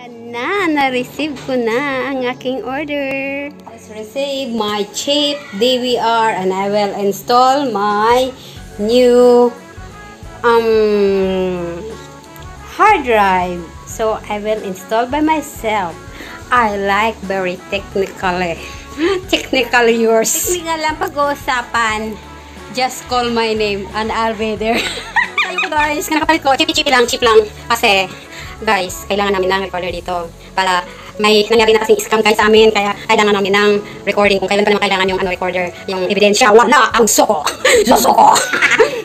Ayan na, na-receive ko na ang aking order. Just received my cheap DVR and I will install my new hard drive. So I will install by myself. I like very technically. Technical yours. Technical lang pag-uusapan. Just call my name and I'll be there. Ayoko guys, kinakapalit ko. Cheap lang. Kasi guys, kailangan namin ng recorder dito para may nangyari na kasing scam guys sa amin, kaya kailangan namin ng recording kung kailan pa naman kailangan yung recorder, yung ebidensya, wala ang suko. Suko.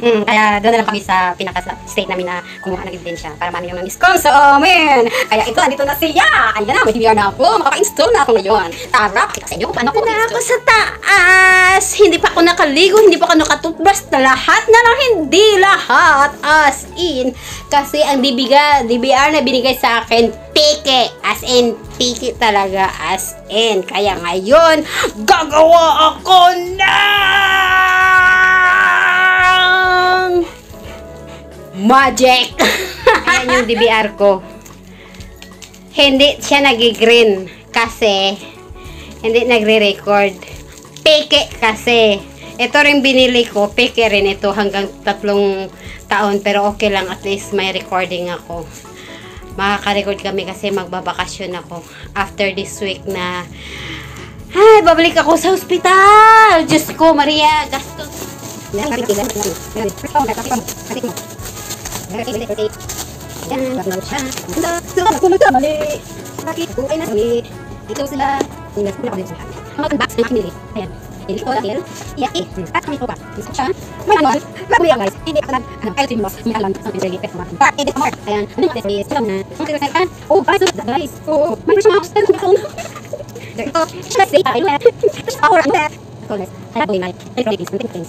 Kaya doon na lang kami sa pinaka-state namin na kumuha ng ebidensya para mami yung scam sa amin. Kaya ito, andito na siya. Ayan na, may DVR na ako. Makaka-install na ako ngayon. Tara, kita sa inyo kung paano ko na ako sa taas. Hindi pa ako nakaligo, hindi pa ako nakatutbrush na lahat na lang, hindi lahat. As in, kasi ang DVR na binigay sa akin, peke. As in, peke talaga. As in. Kaya ngayon, gagawa ako ng magic. Ayan yung DVR ko. Hindi siya nag-green kasi hindi nagre-record. Peke kasi. Ito rin binili ko. Peke rin ito hanggang 3 taon. Pero okay lang. At least may recording ako. Makaka-record kami kasi magbabakasyon ako after this week na babalik ako sa hospital. Diyos ko, Maria, gastos. Ito sila. Hindi ko dahil yaki at kami ko pa gusto siya manual bago yan guys hindi ako nag-ayot mo may alam sa pinag effect mo hindi ko mark ayan ano natin is sila na kung sila kan guys guys may first mouse pero kung there ito siya say ano just power ano so guys I have my recording something things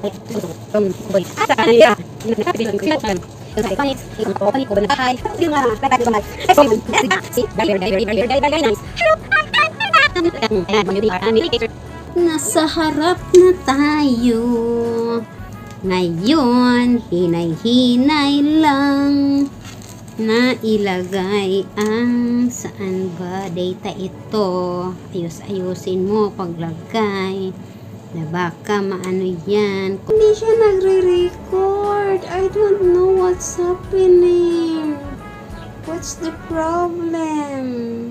from boy at saka niya nakapili ko sila yung sa iconics yung company ko ba nakahay yung mga tatay ko ba I saw you see very nice hello ayan mga DVR nasa harap na tayo. Ngayon, hinay-hinay lang na ilagay ang saan ba data ito. Ayusin mo paglagay na baka maano yan. Hindi siya nagre-record. I don't know what's happening. What's the problem?